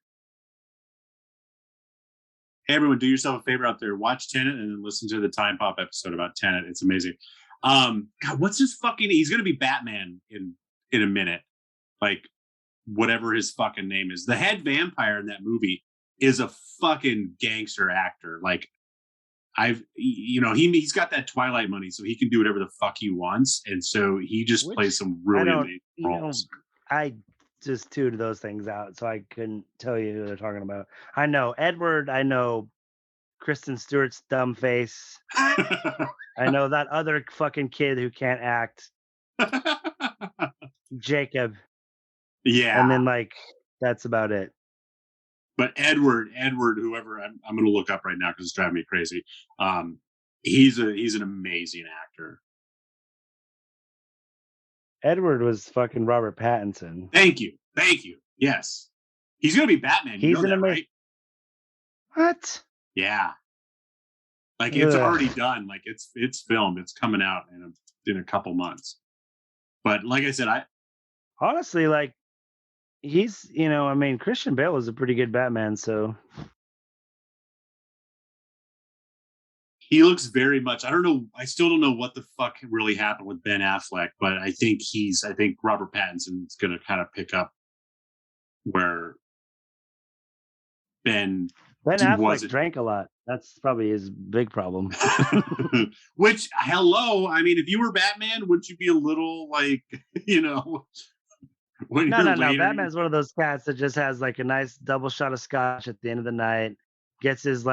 Hey, everyone, do yourself a favor out there. Watch Tenet and then listen to the Time Pop episode about Tenet. It's amazing. God, what's his fucking... He's going to be Batman in a minute. Like, whatever his fucking name is. The head vampire in that movie is a fucking gangster actor. Like, he's got that Twilight money, so he can do whatever the fuck he wants. And so he just plays some really amazing roles. I just tuned those things out, so I couldn't tell you who they're talking about. I know Edward. I know Kristen Stewart's dumb face. I know that other fucking kid who can't act. Jacob. Yeah. And then that's about it. But Edward, whoever I'm going to look up right now because it's driving me crazy. He's an amazing actor. Edward was fucking Robert Pattinson. Thank you. Yes, he's going to be Batman. You know that, right? What? Yeah. Like it's already done. Like it's filmed. It's coming out in a couple months. But like I said, honestly he's, Christian Bale is a pretty good Batman, so he looks very much... I don't know. I still don't know what the fuck really happened with Ben Affleck, but I think Robert Pattinson is going to kind of pick up where Ben Affleck drank a lot. That's probably his big problem. Which, hello, I mean, if you were Batman, wouldn't you be a little like, No. Batman's one of those cats that just has like a nice double shot of scotch at the end of the night, gets his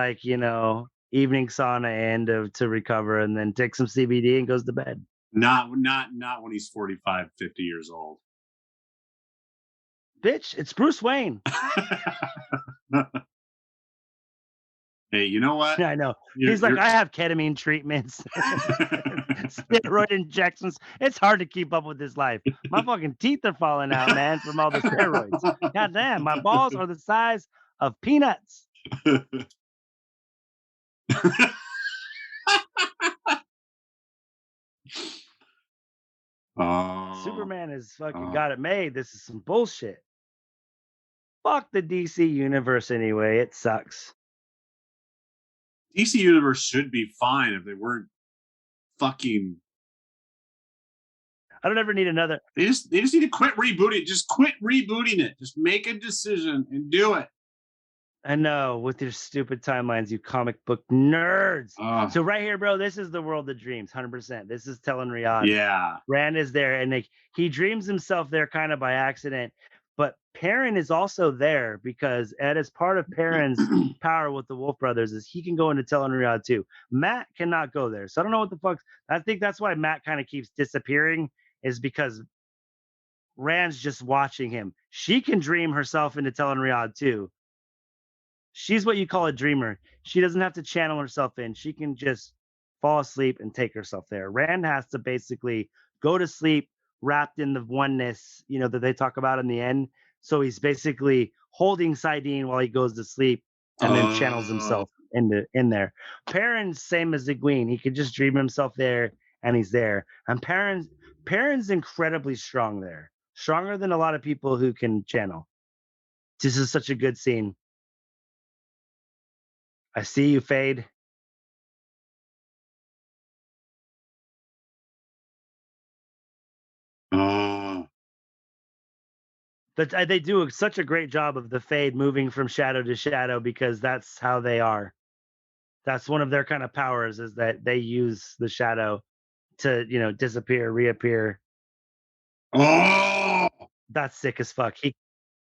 evening sauna in to recover, and then takes some CBD and goes to bed. Not when he's 45, 50 years old. Bitch, it's Bruce Wayne. Hey, you know what? I know. He's like, I have ketamine treatments, steroid injections. It's hard to keep up with this life. My fucking teeth are falling out, man, from all the steroids. God damn, my balls are the size of peanuts. Superman has fucking got it made. This is some bullshit. Fuck the DC universe anyway. It sucks. DC universe should be fine if they weren't fucking... I don't ever need another. They just need to quit rebooting. Just quit rebooting it. Just make a decision and do it. I know, with your stupid timelines, you comic book nerds. So right here, bro, this is the world that dreams, 100%. This is Telling Riyadh. Yeah. Rand is there, and he dreams himself there kind of by accident. But Perrin is also there because Ed is part of Perrin's power with the Wolf Brothers is he can go into Telling Riyadh too. Matt cannot go there. So I don't know what the fuck. I think that's why Matt kind of keeps disappearing, is because Rand's just watching him. She can dream herself into Telling Riyadh too. She's what you call a dreamer. She doesn't have to channel herself in. She can just fall asleep and take herself there. Rand has to basically go to sleep wrapped in the oneness, that they talk about in the end. So he's basically holding Sidene while he goes to sleep and then channels himself in there. Perrin's same as Egwene. He could just dream himself there and he's there. And Perrin's incredibly strong there. Stronger than a lot of people who can channel. This is such a good scene. I see you, Fade. Oh. But they do such a great job of the fade moving from shadow to shadow because that's how they are. That's one of their kind of powers is that they use the shadow to, disappear, reappear. Oh. That's sick as fuck.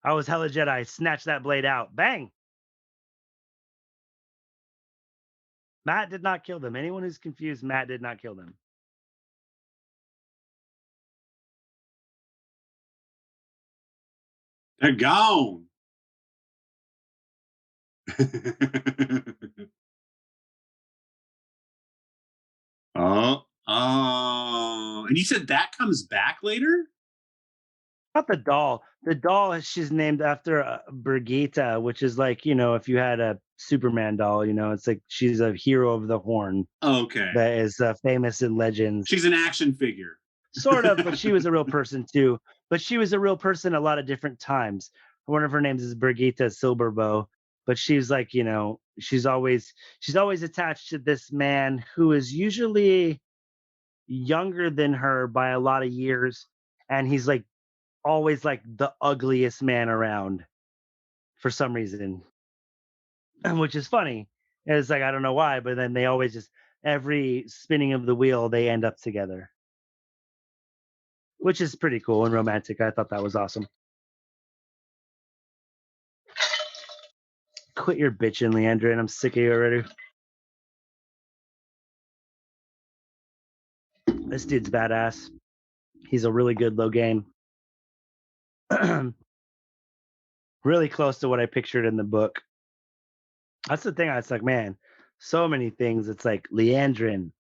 I was hella Jedi. Snatch that blade out. Bang. Matt did not kill them. Anyone who's confused, Matt did not kill them. They're gone. Oh, oh. And you said that comes back later? Not the doll. The doll, she's named after Brigitte, which is like, if you had a Superman doll, it's like she's a hero of the horn Okay. that is famous in legends. She's an action figure. Sort of, but she was a real person too. But she was a real person a lot of different times. One of her names is Brigitte Silberbow, but she's like, she's always attached to this man who is usually younger than her by a lot of years, and he's like always like the ugliest man around for some reason, which is funny. And it's like I don't know why, but then they always just every spinning of the wheel they end up together, which is pretty cool and romantic. I thought that was awesome. Quit your bitching, Leandra, and I'm sick of you already. This dude's badass. He's a really good low game. Really close to what I pictured in the book. That's the thing. It's like, man, so many things. It's like Leandrin,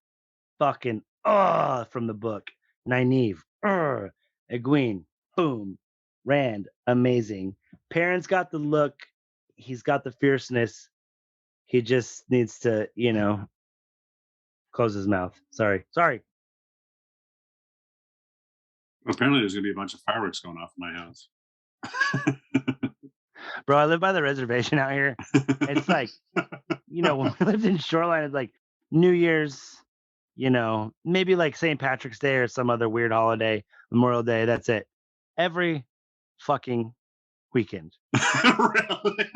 fucking from the book. Nynaeve, Egwene, boom. Rand, amazing. Perrin's got the look. He's got the fierceness. He just needs to, close his mouth. Sorry. Apparently, there's going to be a bunch of fireworks going off in my house. Bro, I live by the reservation out here. It's like, when we lived in Shoreline, it's like New Year's, maybe like St. Patrick's Day or some other weird holiday, Memorial Day. That's it. Every fucking weekend. Really?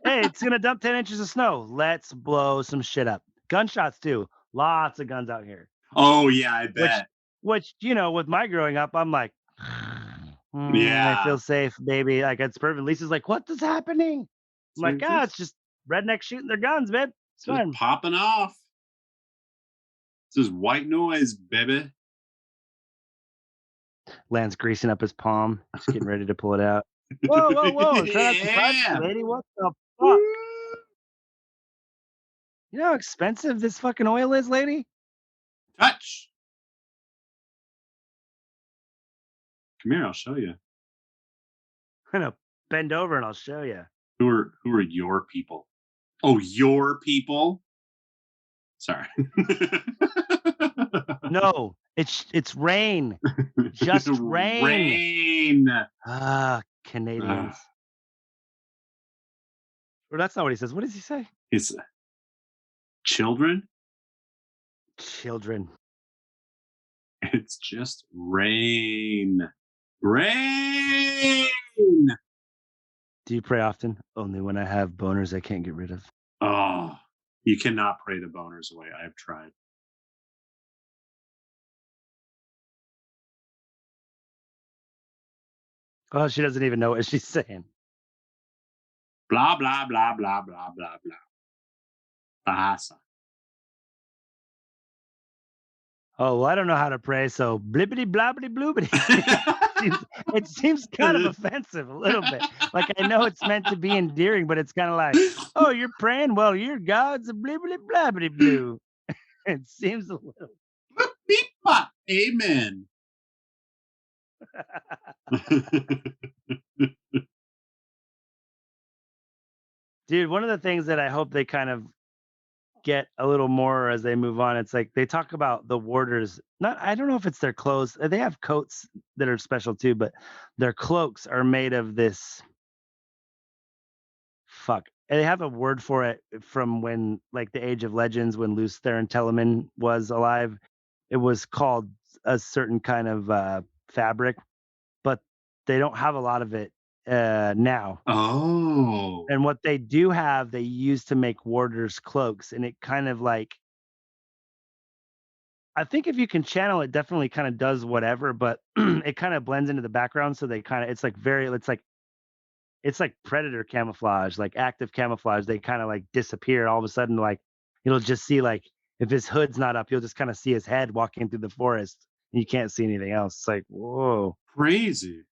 Hey, it's going to dump 10 inches of snow. Let's blow some shit up. Gunshots, too. Lots of guns out here. Oh, yeah, I bet. Which with my growing up, I'm like, Yeah. I feel safe, baby. Like, it's perfect. Lisa's like, what is happening? I'm like, it's just rednecks shooting their guns, babe. It's just fine. popping off. This is white noise, baby. Lance greasing up his palm. He's getting ready to pull it out. Whoa. Try not to touch, lady. What the fuck? You know how expensive this fucking oil is, lady? Touch. Come here, I'll show you. I'm gonna bend over and I'll show you. Who are your people? Oh, your people? Sorry. No, it's rain. Just rain. Canadians. Well, that's not what he says. What does he say? It's children. Children. It's just rain. Rain. Do you pray often? Only when I have boners I can't get rid of. Oh, you cannot pray the boners away. I've tried. Oh, she doesn't even know what she's saying. Blah, blah, blah, blah, blah, blah, blah. Bahasa. Oh, well, I don't know how to pray, so blibbity blobbity bloobity. It seems kind of offensive a little bit. Like I know it's meant to be endearing, but it's kind of like, oh, you're praying? Well, your God's a blibbity blobbity blue. It seems a little. Amen. Dude, one of the things that I hope they kind of get a little more as they move on, it's like they talk about the warders. I don't know if it's their clothes. They have coats that are special too, but their cloaks are made of this. Fuck. And they have a word for it from when, like, the Age of Legends, when Luce Theron Telemann was alive. It was called a certain kind of fabric, but they don't have a lot of it now. Oh, And what they do have, they use to make warders' cloaks, and it kind of like I think if you can channel it, definitely kind of does whatever, but it kind of blends into the background. So they kind of it's like predator camouflage, like active camouflage. They kind of like disappear all of a sudden. Like you'll just see like if his hood's not up, you'll just kind of see his head walking through the forest. And you can't see anything else. It's like whoa. crazy.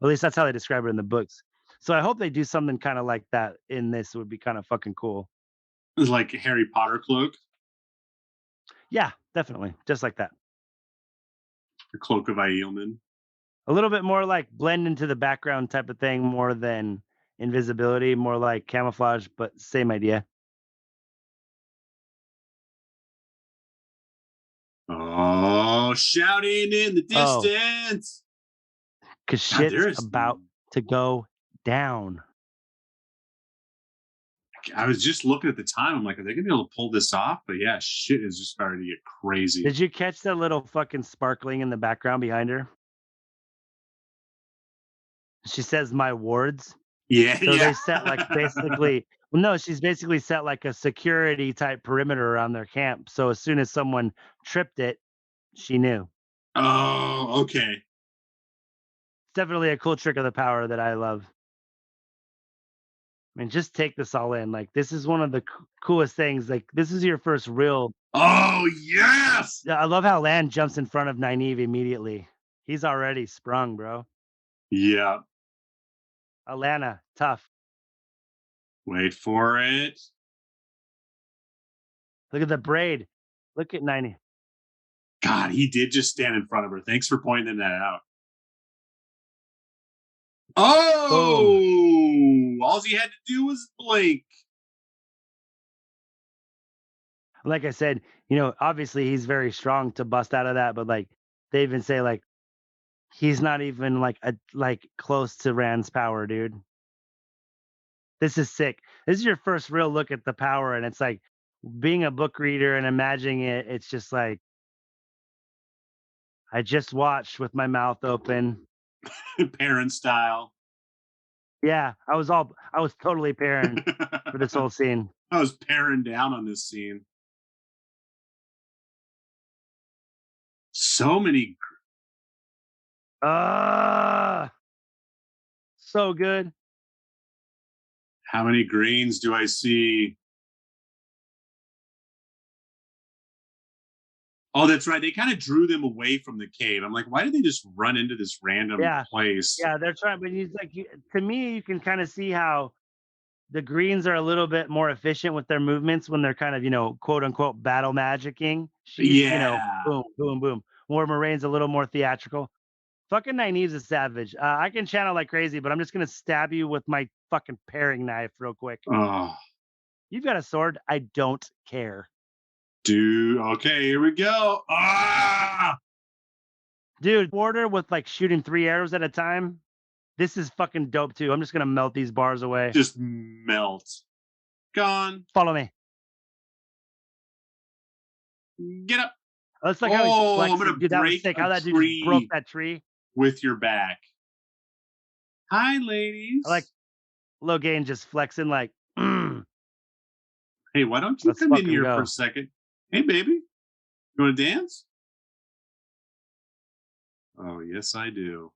At least that's how they describe it in the books. So I hope they do something kind of like that in this. It would be kind of fucking cool. It's like a Harry Potter cloak, Yeah, definitely, just like that. the cloak of Aeilman. A little bit more like blend into the background type of thing, more than invisibility, more like camouflage, but same idea. Oh, shouting in the Oh, distance. because God, shit's there's. about to go down. I was just looking at the time. I'm like, are they gonna be able to pull this off? But yeah, shit is just starting to get crazy. Did you catch that little fucking sparkling in the background behind her? She says my wards. Yeah, So yeah. they set like basically, well, no, she's basically set like a security type perimeter around their camp. So as soon as someone tripped it, she knew. Oh, okay. It's definitely a cool trick of the power that I love. I mean, just take this all in. Like, this is one of the coolest things. Like, this is your first real. Oh, yes. Yeah, I love how Lan jumps in front of Nynaeve immediately. He's already sprung, bro. Yeah. Alana, tough. Wait for it. Look at the braid. Look at Nynaeve. God, he did just stand in front of her. Thanks for pointing that out. Boom. Oh, all he had to do was blink. Like I said, obviously he's very strong to bust out of that, but like they even say like he's not even like close to Rand's power, dude. This is sick. This is your first real look at the power, and it's like being a book reader and imagining it, it's just like I just watched with my mouth open. Parent style. Yeah, I was totally pairing for this whole scene. I was paring down on this scene. So many. Ah, so good. How many greens do I see? Oh, that's right. They kind of drew them away from the cave. I'm like, why did they just run into this random Yeah, place? yeah, they're trying, but he's like, to me, you can kind of see how the greens are a little bit more efficient with their movements when they're kind of, quote unquote battle magicking. She's, Yeah. boom, boom, boom. More Moraine's a little more theatrical. Fucking Nynaeve's a savage. I can channel like crazy, but I'm just gonna stab you with my fucking paring knife real quick. Oh, You've got a sword. I don't care. dude. Okay, here we go. Ah, Dude, warder with like shooting 3 arrows at a time. This is fucking dope too. I'm just gonna melt these bars away. just melt. Gone. Follow me. Get up. Let's like how he's Oh, I'm flexing. gonna Dude, that was break sick. a How that dude just broke tree that tree. with your back. Hi, I like ladies. Logain just flexing like, Hey, why don't you let's come in fucking here for a go. second? Hey, baby. You want to dance? Oh, yes, I do.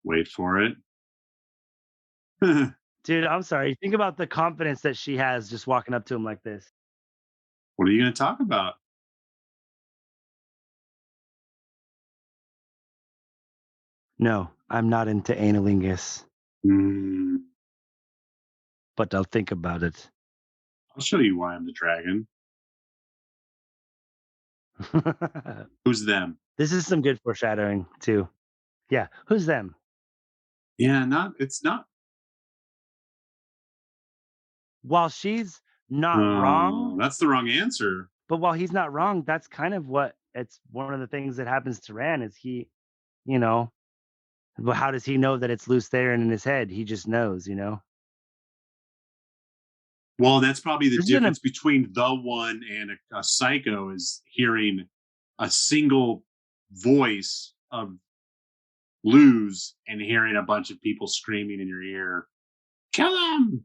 Wait for it. What Dude, I'm sorry. Think about the confidence that she has just walking up to him like this. are you going to talk about? No, I'm not into analingus, Mm, but I'll think about it. I'll show you why I'm the dragon. Who's them? This is some good foreshadowing too. Yeah, who's them? Yeah, not. It's not. While she's not wrong, That's the wrong answer. but while he's not wrong, that's kind of what it's one of the things that happens to Ran is he, you know, but how does he know that it's loose there and in his head? He just knows. Well, that's probably the This is an difference between the one and a psycho is hearing a single voice of lose and hearing a bunch of people screaming in your ear, kill him.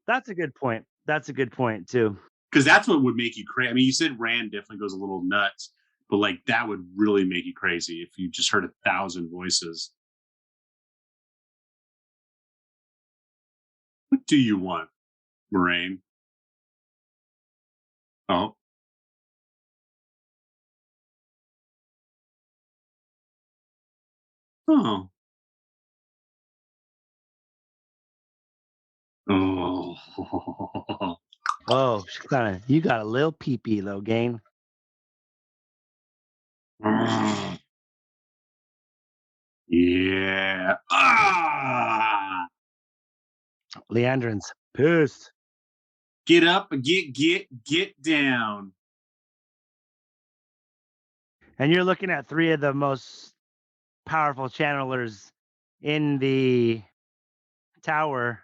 That's a good point. That's a good point too. Because that's what would make you crazy. I mean, you said Rand definitely goes a little nuts, but like that would really make you crazy if you just heard 1,000 voices. What do you want, Moraine? Oh. Oh. Oh. Oh, you got a little pee-pee, Logain. Yeah. Ah! Leandrin's pissed. Get up, get down. And you're looking at 3 of the most powerful channelers in the tower.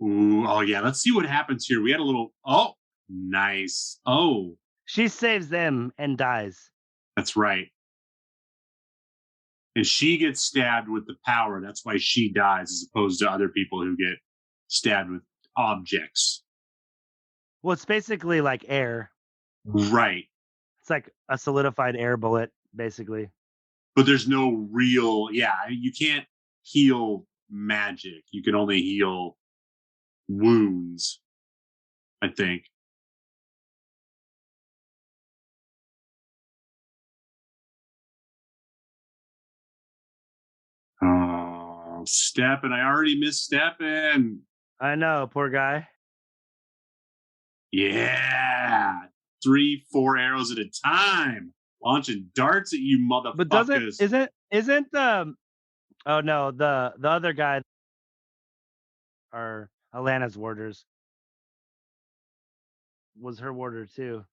Ooh, oh yeah. Let's see what happens here. We had a little. Oh, nice. Oh, She saves them and dies. that's right. And she gets stabbed with the power. That's why she dies, as opposed to other people who get stabbed with objects. Well, it's basically like air. Right. It's like a solidified air bullet, basically. But there's no real. Yeah, you can't heal magic. You can only heal wounds, I think. Oh, stepping. I already missed stepping. I know, poor guy. Yeah. 3, 4 arrows at a time. Launching darts at you, motherfuckers. But isn't oh no, the other guy are Alana's warders. Was her warder too.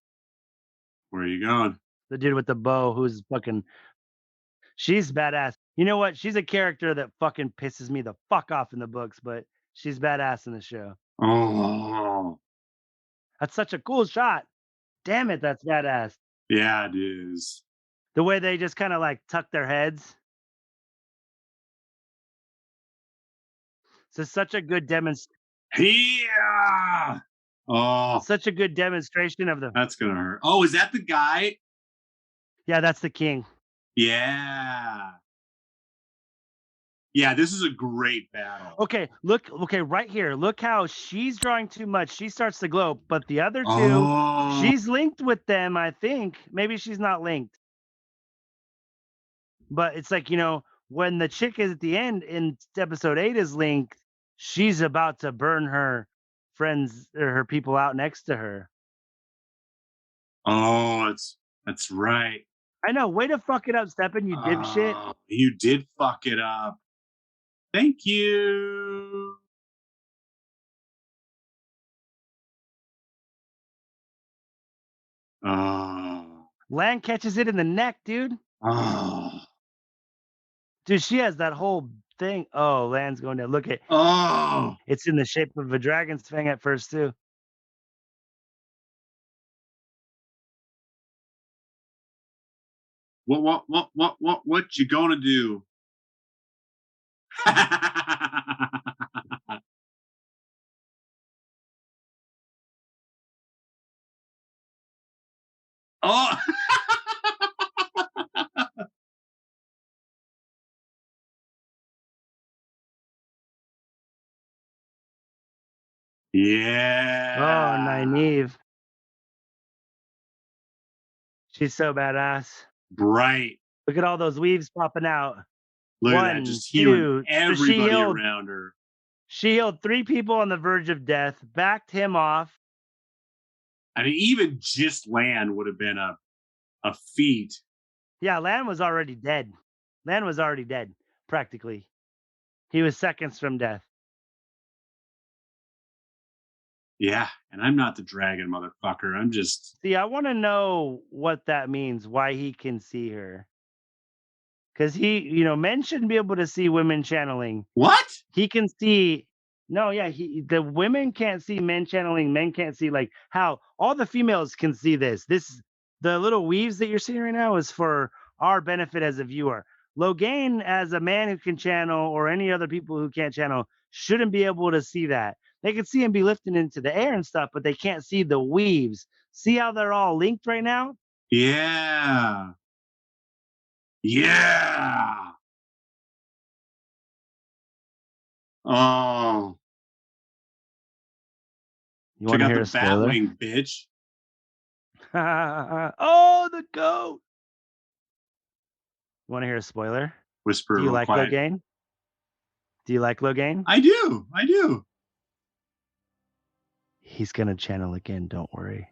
Where are you going? The dude with the bow who's fucking she's badass. You know what? She's a character that fucking pisses me the fuck off in the books, but she's badass in the show. Oh, That's such a cool shot. Damn it, that's badass. yeah, it is. The way they just kind of like tuck their heads. So such a good Yeah. Oh, such a good demonstration of the that's gonna hurt. Oh, is that the guy? yeah, that's the king. Yeah. Yeah, this is a great battle. Okay, look, okay, right here. Look how she's drawing too much. She starts to glow, but the other two, Oh, she's linked with them, I think. Maybe she's not linked. But it's like, when the chick is at the end in episode 8 is linked, she's about to burn her friends or her people out next to her. oh, that's right. I know, way to fuck it up, Steppen, you dipshit. Oh, you did fuck it up. Thank you. Oh. Lan catches it in the neck, dude. Oh. Dude, she has that whole thing. Oh, Lan's going to look at. Oh. It's in the shape of a dragon's fang at first, too. What you gonna do? Oh. Yeah. Oh, Nynaeve. She's so badass. Bright. Look at all those weaves popping out. Look at that, 1, just healing 2. everybody around her. She healed 3 people on the verge of death, backed him off. I mean, even just Lan would have been a feat. Yeah, Lan was already dead. Lan was already dead, practically. He was seconds from death. Yeah, and I'm not the dragon, motherfucker. I'm just. See, I want to know what that means, why he can see her. Because men shouldn't be able to see women channeling. What? He can see No, yeah, the women can't see men channeling, men can't see like how all the females can see this. The little weaves that you're seeing right now is for our benefit as a viewer. Logain, as a man who can channel, or any other people who can't channel, shouldn't be able to see that. They can see him be lifting into the air and stuff, but they can't see the weaves. See how they're all linked right now? Yeah. Yeah. Oh, You check want to out hear the a spoiler? Batwing, bitch. Oh, the goat. You want to hear a spoiler? Whisper Do you real like quiet. Logain? Do you like Logain? I do. I do. He's going to channel again, don't worry.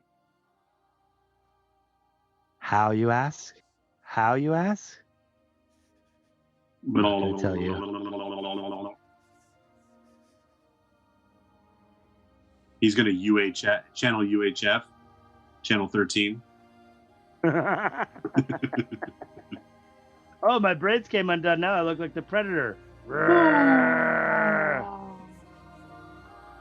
How, you ask? How, you ask? I'm not going to tell you. He's going to channel UHF, channel 13. Oh, my braids came undone. Now I look like the Predator.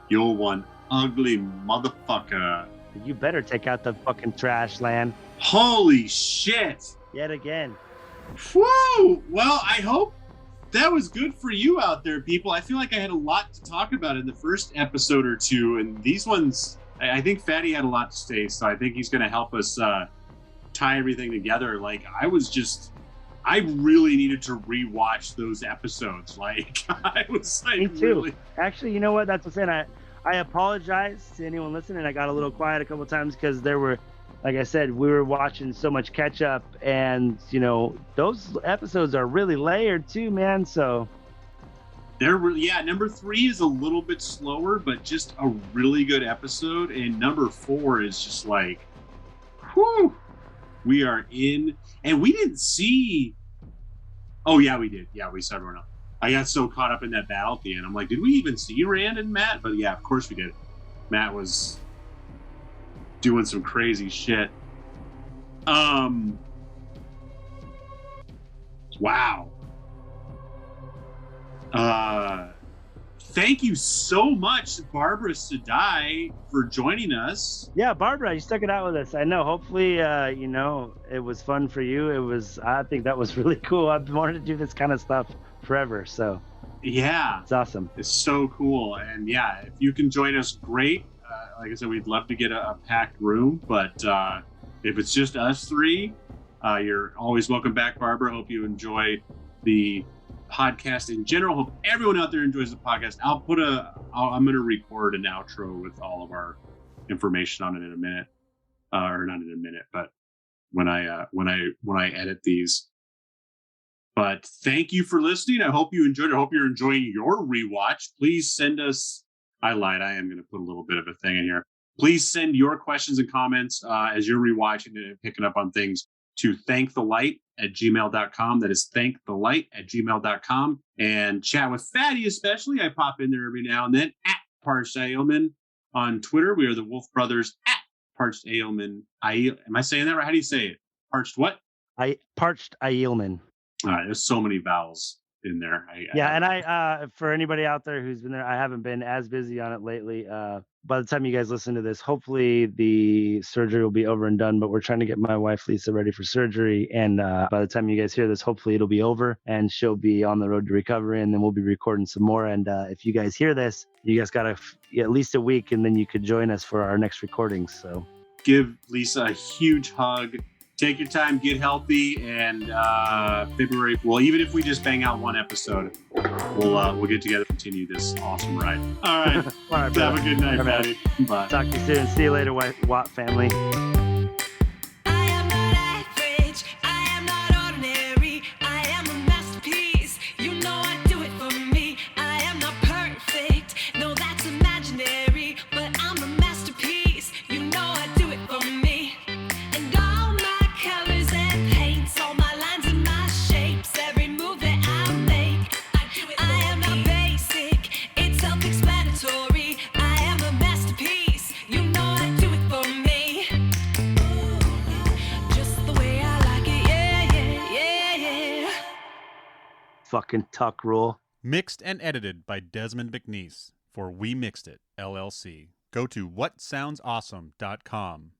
You're one ugly motherfucker. You better take out the fucking trash, Lan. Holy shit. Yet again. Whoa. Well, I hope that was good for you out there, people. I feel like I had a lot to talk about in the first episode or two, and these ones, I think Fatty had a lot to say, so I think he's going to help us tie everything together. Like, I really needed to rewatch those episodes. Like, I was like, me too. Really... Actually, you know what? That's what's saying. I apologize to anyone listening. I got a little quiet a couple of times because there were, like I said, we were watching so much catch up, and you know, those episodes are really layered too, man. So number 3 is a little bit slower, but just a really good episode. And number 4 is just like, whew, we are in. And we didn't see. Oh yeah, we did. Yeah, we saw everyone else. I got so caught up in that battle at the end. I'm like, did we even see Rand and Matt? But yeah, of course we did. Matt was doing some crazy shit. Wow. Thank you so much, Barbara Sedai, for joining us. Yeah, Barbara, you stuck it out with us. I know. Hopefully, you know, it was fun for you. I think that was really cool. I've wanted to do this kind of stuff forever. So yeah, it's awesome. It's so cool. And yeah, if you can join us, great. Like I said, we'd love to get a packed room, but if it's just us 3, you're always welcome back, Barbara. Hope you enjoy the podcast in general. Hope everyone out there enjoys the podcast. I'm going to record an outro with all of our information on it in a minute, or not in a minute, but when I edit these. But thank you for listening. I hope you enjoyed it. I hope you're enjoying your rewatch. Please send us. I lied. I am going to put a little bit of a thing in here. Please send your questions and comments as you're rewatching and picking up on things to thankthelight@gmail.com. That is thankthelight@gmail.com. And chat with Fatty, especially. I pop in there every now and then at Parched Ailman on Twitter. We are the Wolf Brothers at Parched Ailman. Am I saying that right? How do you say it? Parched what? Parched Ailman. There's so many vowels in there. I for anybody out there who's been there, I haven't been as busy on it lately. By the time you guys listen to this, hopefully the surgery will be over and done, but we're trying to get my wife Lisa ready for surgery, and by the time you guys hear this, hopefully it'll be over and she'll be on the road to recovery, and then we'll be recording some more. And if you guys hear this, you guys got at least a week, and then you could join us for our next recordings. So give Lisa a huge hug. Take your time, get healthy, and February. Well, even if we just bang out one episode, we'll get together and continue this awesome ride. All right. All right, have a good night, Patty. Bye. Talk to you soon. See you later, Watt family. Fucking tuck rule. Mixed and edited by Desmond McNeese. for We Mixed It, LLC. Go to whatsoundsawesome.com.